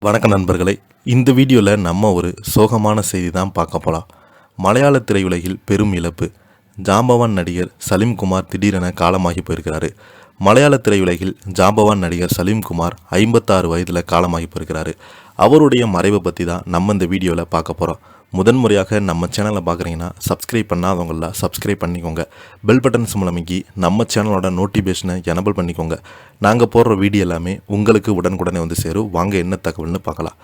வணக்கம் நண்பர்களே. இந்த வீடியோவில் நம்ம ஒரு சோகமான செய்தி தான் பார்க்க போகலாம். மலையாள திரையுலகில் பெரும் இழப்பு. ஜாம்பவான் நடிகர் சலீம்குமார் திடீரென காலமாகி போயிருக்கிறாரு. மலையாள திரையுலகில் ஜாம்பவான் நடிகர் சலீம்குமார் 56 வயதில் காலமாகி போயிருக்கிறாரு. அவருடைய மறைவை பற்றி தான் நம்ம இந்த வீடியோவில் பார்க்க போகிறோம். முதன்முறையாக நம்ம சேனலை பார்க்குறீங்கன்னா சப்ஸ்கிரைப் பண்ணாதவங்கள சப்ஸ்கிரைப் பண்ணிக்கோங்க. பெல் பட்டன்ஸ் மூலமிக்கி நம்ம சேனலோட நோட்டிஃபிகேஷனை எனபிள் பண்ணிக்கோங்க. நாங்கள் போடுற வீடியோ எல்லாமே உங்களுக்கு உடனுக்குடனே வந்து சேரும். வாங்க என்ன தகவல்னு பார்க்கலாம்.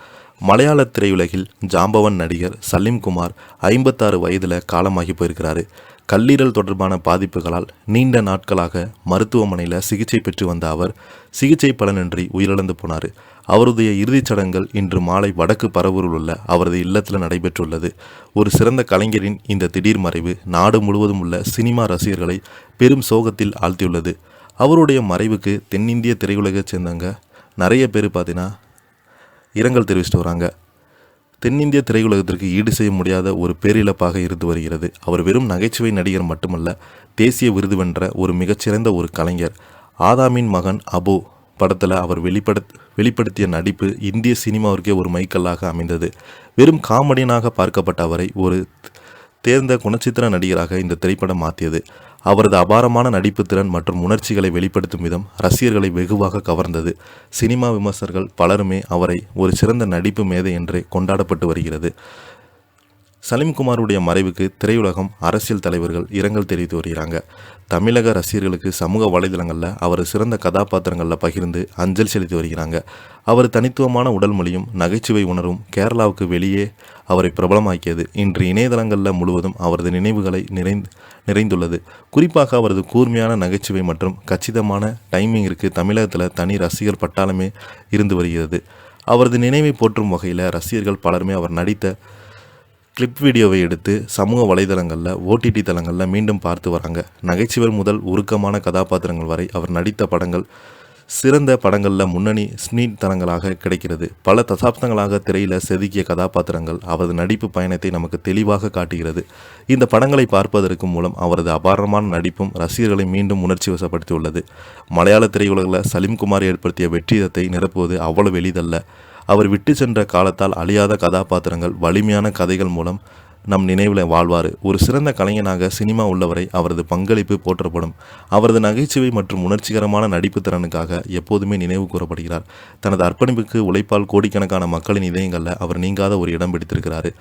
மலையாள திரையுலகில் ஜாம்பவான் நடிகர் சலீம்குமார் 56 வயதில் காலமாகி போயிருக்கிறாரு. கல்லீரல் தொடர்பான பாதிப்புகளால் நீண்ட நாட்களாக மருத்துவமனையில் சிகிச்சை பெற்று வந்த அவர் சிகிச்சை பலனின்றி உயிரிழந்து போனார். அவருடைய இறுதிச் சடங்குகள் இன்று மாலை வடக்கு பரவூரில் உள்ள அவரது இல்லத்தில் நடைபெற்றுள்ளது. ஒரு சிறந்த கலைஞரின் இந்த திடீர் மறைவு நாடு முழுவதும் உள்ள சினிமா ரசிகர்களை பெரும் சோகத்தில் ஆழ்த்தியுள்ளது. அவருடைய மறைவுக்கு தென்னிந்திய திரையுலகைச் சேர்ந்தவங்க நிறைய பேர் பார்த்தீங்கன்னா இரங்கல் தெரிவிச்சிட்டு வராங்க. தென்னிந்திய திரையுலகத்திற்கு ஈடு செய்ய முடியாத ஒரு பேரிழப்பாக இருந்து வருகிறது. அவர் வெறும் நகைச்சுவை நடிகர் மட்டுமல்ல, தேசிய விருது வென்ற ஒரு மிகச்சிறந்த ஒரு கலைஞர். ஆதாமின் மகன் அபு படத்தில் அவர் வெளிப்படுத்திய நடிப்பு இந்திய சினிமாவிற்கே ஒரு மைல்கல்லாக அமைந்தது. வெறும் காமெடியனாக பார்க்கப்பட்ட அவரை ஒரு தேர்ந்த குணச்சித்திர நடிகராக இந்த திரைப்படம் மாற்றியது. அவரது அபாரமான நடிப்பு திறன் மற்றும் உணர்ச்சிகளை வெளிப்படுத்தும் விதம் ரசிகர்களை வெகுவாக கவர்ந்தது. சினிமா விமர்சகர்கள் பலருமே அவரை ஒரு சிறந்த நடிப்பு மேதை என்று கொண்டாடப்பட்டு வருகிறது. சலீம்குமாருடைய மறைவுக்கு திரையுலகம், அரசியல் தலைவர்கள் இரங்கல் தெரிவித்து வருகிறாங்க. தமிழக ரசிகர்களுக்கு சமூக வலைதளங்களில் அவர் சிறந்த கதாபாத்திரங்களில் பகிர்ந்து அஞ்சலி செலுத்தி வருகிறாங்க. அவர் தனித்துவமான உடல் மொழியும் நகைச்சுவை உணர்வும் கேரளாவுக்கு வெளியே அவரை பிரபலமாக்கியது. இன்று இணையதளங்களில் முழுவதும் அவரது நினைவுகளை நிறைந்துள்ளது. குறிப்பாக அவரது கூர்மையான நகைச்சுவை மற்றும் கச்சிதமான டைமிங்கிற்கு தமிழகத்தில் தனி ரசிகர் பட்டாளமே இருந்து வருகிறது. அவரது நினைவை போற்றும் வகையில் ரசிகர்கள் பலருமே அவர் நடித்த கிளிப் வீடியோவை எடுத்து சமூக வலைதளங்களில், ஓடிடி தளங்களில் மீண்டும் பார்த்து வராங்க. நகைச்சுவர் முதல் உருக்கமான கதாபாத்திரங்கள் வரை அவர் நடித்த படங்கள் சிறந்த படங்களில் முன்னணி ஸ்னீட் தளங்களாக கிடைக்கிறது. பல தசாப்தங்களாக திரையில் செதுக்கிய கதாபாத்திரங்கள் அவரது நடிப்பு பயணத்தை நமக்கு தெளிவாக காட்டுகிறது. இந்த படங்களை பார்ப்பதற்கு மூலம் அவரது அபாரமான நடிப்பும் ரசிகர்களை மீண்டும் உணர்ச்சி வசப்படுத்தியுள்ளது. மலையாள திரையுலகில் சலீம்குமார் ஏற்படுத்திய வெற்றிடத்தை நிரப்புவது அவ்வளவு எளிதல்ல. அவர் விட்டு சென்ற காலத்தால் அழியாத கதாபாத்திரங்கள், வலிமையான கதைகள் மூலம் நம் நினைவில் வாழ்வார். ஒரு சிறந்த கலைஞனாக சினிமா உள்ளவரை அவரது பங்களிப்பு போற்றப்படும். அவரது நகைச்சுவை மற்றும் உணர்ச்சிகரமான நடிப்பு திறனுக்காக எப்போதுமே நினைவு கூறப்படுகிறார். தனது அர்ப்பணிப்புக்கு உழைப்பால் கோடிக்கணக்கான மக்களின் இதயங்களில் அவர் நீங்காத ஒரு இடம் பிடித்திருக்கிறார்.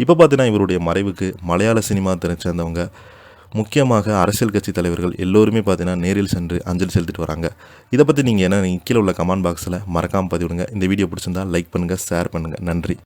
இப்போ பார்த்தீங்கன்னா இவருடைய மறைவுக்கு மலையாள சினிமா சேர்ந்தவங்க, முக்கியமாக அரசியல் கட்சி தலைவர்கள் எல்லோருமே பார்த்தீங்கன்னா நேரில் சென்று அஞ்சலி செலுத்திட்டு வராங்க. இதை பற்றி நீங்கள் கீழே உள்ள கமெண்ட் பாக்ஸில் மறக்காமல் பதிவிடுங்க. இந்த வீடியோ பிடிச்சிருந்தால் லைக் பண்ணுங்கள், ஷேர் பண்ணுங்கள். நன்றி.